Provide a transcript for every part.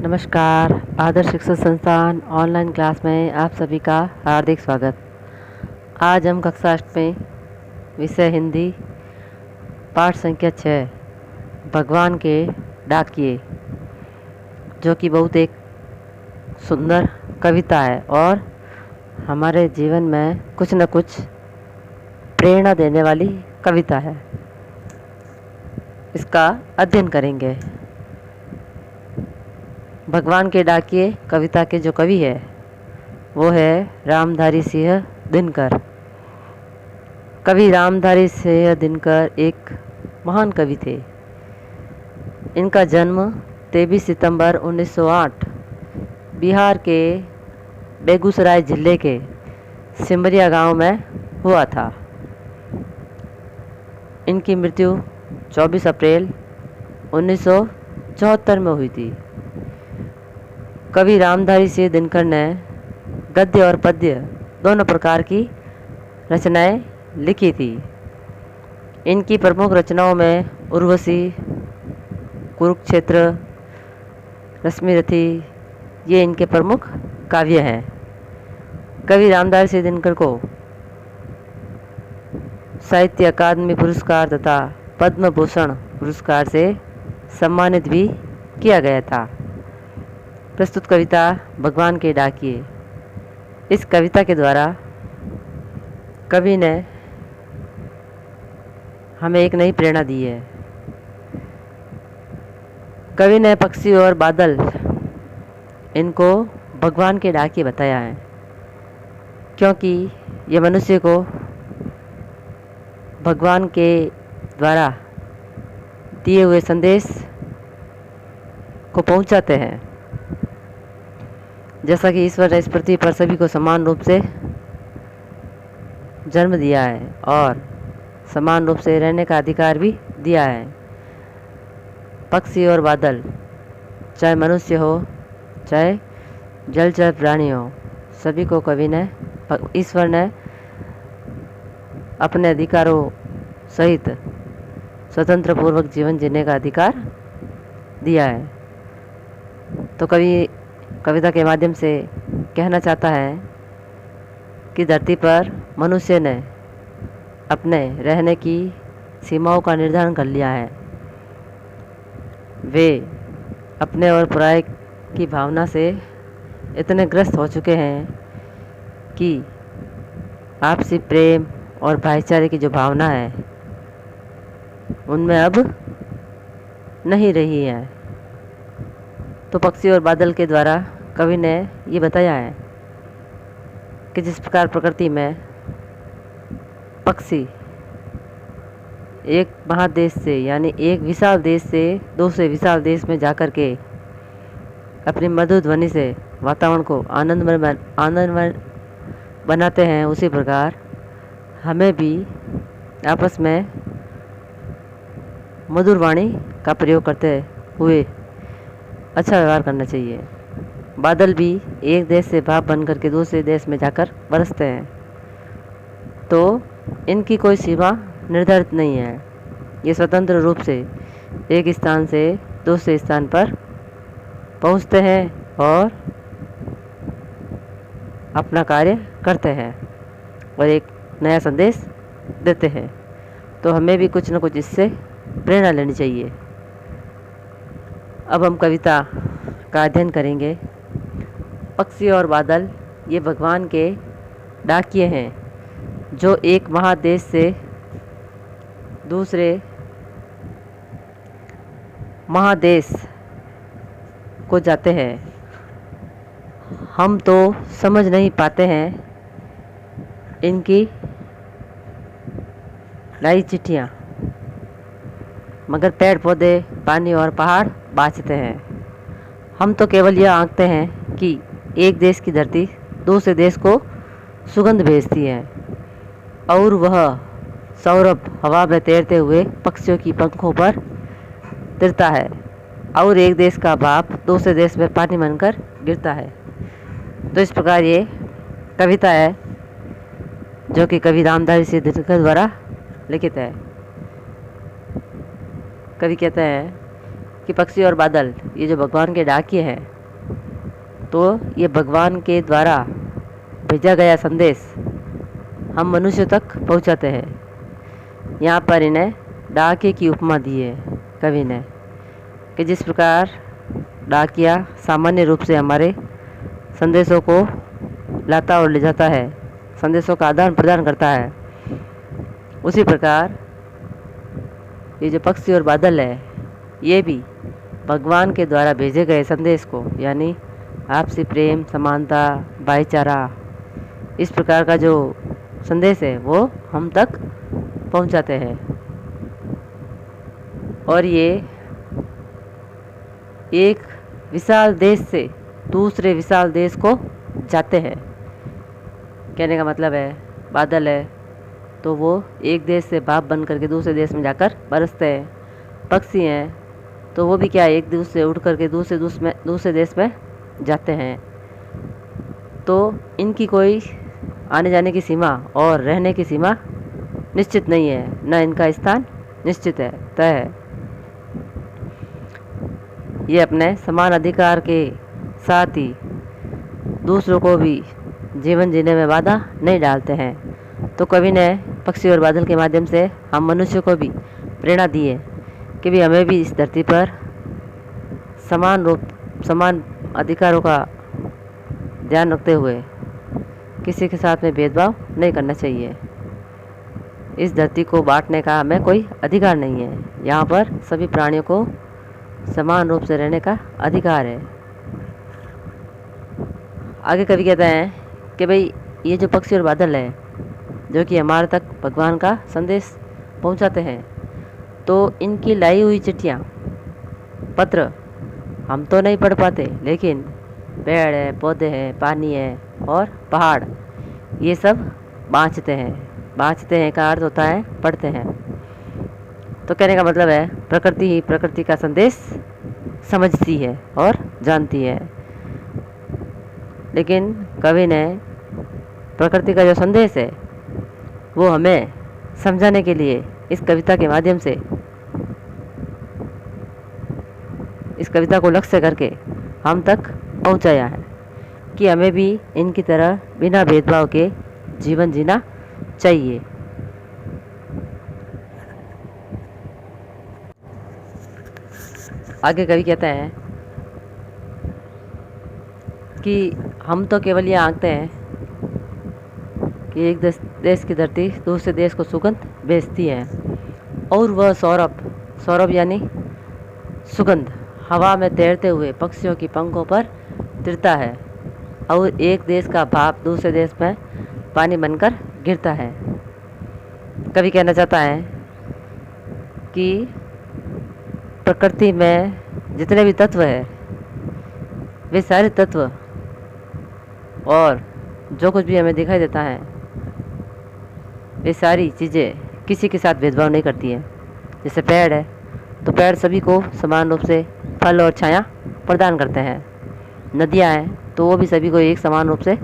नमस्कार। आदर्श शिक्षा संस्थान ऑनलाइन क्लास में आप सभी का हार्दिक स्वागत। आज हम कक्षा 8 में विषय हिंदी पाठ संख्या 6 भगवान के डाकिए, जो कि बहुत एक सुंदर कविता है और हमारे जीवन में कुछ न कुछ प्रेरणा देने वाली कविता है। इसका अध्ययन करेंगे। भगवान के डाकिए कविता के जो कवि है वो है रामधारी सिंह दिनकर। कवि रामधारी सिंह दिनकर एक महान कवि थे। इनका जन्म 23 सितंबर 1908 बिहार के बेगूसराय जिले के सिमरिया गांव में हुआ था। इनकी मृत्यु 24 अप्रैल 1974 में हुई थी। कवि रामधारी सिंह दिनकर ने गद्य और पद्य दोनों प्रकार की रचनाएं लिखी थी। इनकी प्रमुख रचनाओं में उर्वशी, कुरुक्षेत्र, रश्मिरथी ये इनके प्रमुख काव्य हैं। कवि रामधारी सिंह दिनकर को साहित्य अकादमी पुरस्कार तथा पद्म भूषण पुरस्कार से सम्मानित भी किया गया था। प्रस्तुत कविता भगवान के डाकिए। इस कविता के द्वारा कवि ने हमें एक नई प्रेरणा दी है। कवि ने पक्षी और बादल इनको भगवान के डाकिए बताया है, क्योंकि ये मनुष्य को भगवान के द्वारा दिए हुए संदेश को पहुंचाते हैं। जैसा कि ईश्वर ने इस पृथ्वी पर सभी को समान रूप से जन्म दिया है और समान रूप से रहने का अधिकार भी दिया है। पक्षी और बादल, चाहे मनुष्य हो चाहे जलचर प्राणी हो, सभी को कवि ने ईश्वर ने अपने अधिकारों सहित स्वतंत्र पूर्वक जीवन जीने का अधिकार दिया है। तो कवि कविता के माध्यम से कहना चाहता है कि धरती पर मनुष्य ने अपने रहने की सीमाओं का निर्धारण कर लिया है। वे अपने और पराये की भावना से इतने ग्रस्त हो चुके हैं कि आपसी प्रेम और भाईचारे की जो भावना है उनमें अब नहीं रही है। तो पक्षी और बादल के द्वारा कवि ने ये बताया है कि जिस प्रकार प्रकृति में पक्षी एक महादेश से यानी एक विशाल देश से दूसरे विशाल देश में जाकर के अपनी मधुर ध्वनि से वातावरण को आनंदमय बनाते हैं, उसी प्रकार हमें भी आपस में मधुर वाणी का प्रयोग करते हुए अच्छा व्यवहार करना चाहिए। बादल भी एक देश से भाप बन करके दूसरे देश में जाकर बरसते हैं, तो इनकी कोई सीमा निर्धारित नहीं है। ये स्वतंत्र रूप से एक स्थान से दूसरे स्थान पर पहुंचते हैं और अपना कार्य करते हैं और एक नया संदेश देते हैं। तो हमें भी कुछ न कुछ इससे प्रेरणा लेनी चाहिए। अब हम कविता का अध्ययन करेंगे। पक्षी और बादल ये भगवान के डाकिए हैं, जो एक महादेश से दूसरे महादेश को जाते हैं। हम तो समझ नहीं पाते हैं इनकी लाई चिट्ठियाँ, मगर पेड़ पौधे, पानी और पहाड़ बाँचते हैं। हम तो केवल यह आंकते हैं कि एक देश की धरती दूसरे देश को सुगंध भेजती है और वह सौरभ हवा में तैरते हुए पक्षियों की पंखों पर गिरता है और एक देश का भाप दूसरे देश में पानी बनकर गिरता है। तो इस प्रकार ये कविता है जो कि कवि रामधारी सिंह दिनकर द्वारा लिखित है। कवि कहते हैं कि पक्षी और बादल ये जो भगवान के डाकिए हैं तो ये भगवान के द्वारा भेजा गया संदेश हम मनुष्यों तक पहुंचाते हैं। यहाँ पर इन्हें डाकिये की उपमा दी है कवि ने, कि जिस प्रकार डाकिया सामान्य रूप से हमारे संदेशों को लाता और ले जाता है, संदेशों का आदान प्रदान करता है, उसी प्रकार ये जो पक्षी और बादल है ये भी भगवान के द्वारा भेजे गए संदेश को, यानी आपसी प्रेम, समानता, भाईचारा, इस प्रकार का जो संदेश है वो हम तक पहुंचाते हैं। और ये एक विशाल देश से दूसरे विशाल देश को जाते हैं। कहने का मतलब है बादल है तो वो एक देश से भाप बन करके दूसरे देश में जाकर बरसते हैं। पक्षी हैं तो वो भी क्या एक देश से उड़ करके दूसरे देश में जाते हैं। तो इनकी कोई आने जाने की सीमा और रहने की सीमा निश्चित नहीं है, न इनका स्थान निश्चित है, तय है। ये अपने समान अधिकार के साथ ही दूसरों को भी जीवन जीने में बाधा नहीं डालते हैं। तो कवि ने पक्षी और बादल के माध्यम से हम मनुष्य को भी प्रेरणा दी है कि भी हमें भी इस धरती पर समान अधिकारों का ध्यान रखते हुए किसी के साथ में भेदभाव नहीं करना चाहिए। इस धरती को बांटने का हमें कोई अधिकार नहीं है। यहाँ पर सभी प्राणियों को समान रूप से रहने का अधिकार है। आगे कवि कहते हैं कि भाई ये जो पक्षी और बादल है जो कि हमारे तक भगवान का संदेश पहुंचाते हैं, तो इनकी लाई हुई चिट्ठियाँ, पत्र हम तो नहीं पढ़ पाते, लेकिन पेड़ है, पौधे हैं, पानी है और पहाड़ ये सब बाँचते हैं। बाँचते हैं का अर्थ होता है पढ़ते हैं। तो कहने का मतलब है प्रकृति ही प्रकृति का संदेश समझती है और जानती है। लेकिन कवि ने प्रकृति का जो संदेश है वो हमें समझाने के लिए इस कविता के माध्यम से, इस कविता को लक्ष्य करके हम तक पहुंचाया है कि हमें भी इनकी तरह बिना भेदभाव के जीवन जीना चाहिए। आगे कवि कहते हैं कि हम तो केवल ये आंकते हैं कि एक देश की धरती दूसरे देश को सुगंध भेजती है, और वह सौरभ यानी सुगंध हवा में तैरते हुए पक्षियों की पंखों पर तिरता है, और एक देश का भाप दूसरे देश में पानी बनकर गिरता है। कवि कहना चाहता है कि प्रकृति में जितने भी तत्व है वे सारे तत्व और जो कुछ भी हमें दिखाई देता है वे सारी चीज़ें किसी के साथ भेदभाव नहीं करती हैं। जैसे पेड़ है तो पेड़ सभी को समान रूप से फल और छाया प्रदान करते हैं। नदियाँ हैं तो वो भी सभी को एक समान रूप से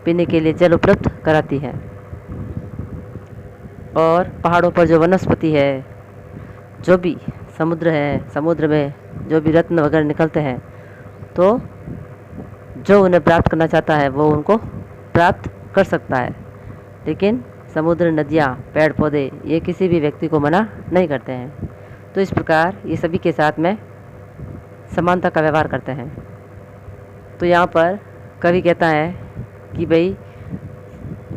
पीने के लिए जल उपलब्ध कराती है। और पहाड़ों पर जो वनस्पति है, जो भी समुद्र है, समुद्र में जो भी रत्न वगैरह निकलते हैं, तो जो उन्हें प्राप्त करना चाहता है वो उनको प्राप्त कर सकता है। लेकिन समुद्र, नदियाँ, पेड़ पौधे ये किसी भी व्यक्ति को मना नहीं करते हैं। तो इस प्रकार ये सभी के साथ में समानता का व्यवहार करते हैं। तो यहाँ पर कवि कहता है कि भाई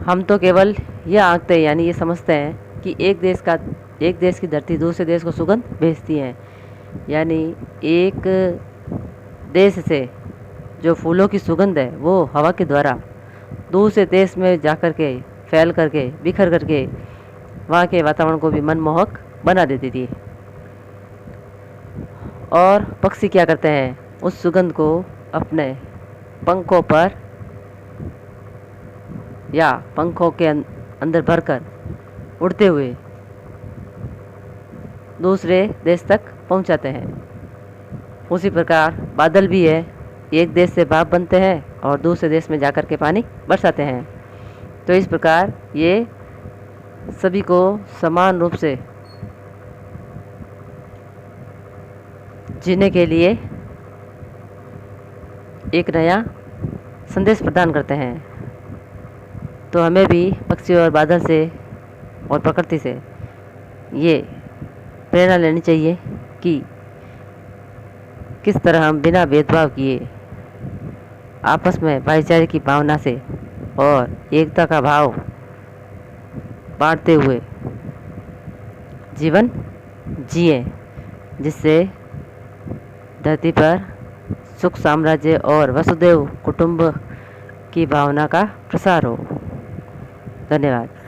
हम तो केवल ये आंकते हैं, यानी ये समझते हैं कि एक देश की धरती दूसरे देश को सुगंध भेजती है, यानी एक देश से जो फूलों की सुगंध है वो हवा के द्वारा दूसरे देश में जाकर के फैल करके बिखर करके वहाँ के वातावरण को भी मनमोहक बना देती थी। और पक्षी क्या करते हैं, उस सुगंध को अपने पंखों पर या पंखों के अंदर भरकर उड़ते हुए दूसरे देश तक पहुंचाते हैं। उसी प्रकार बादल भी है, एक देश से भाप बनते हैं और दूसरे देश में जाकर के पानी बरसाते हैं। तो इस प्रकार ये सभी को समान रूप से जीने के लिए एक नया संदेश प्रदान करते हैं। तो हमें भी पक्षी और बादल से और प्रकृति से ये प्रेरणा लेनी चाहिए कि किस तरह हम बिना भेदभाव किए आपस में भाईचारे की भावना से और एकता का भाव बांटते हुए जीवन जिए, जिससे धरती पर सुख साम्राज्य और वसुदेव कुटुंब की भावना का प्रसार हो। धन्यवाद।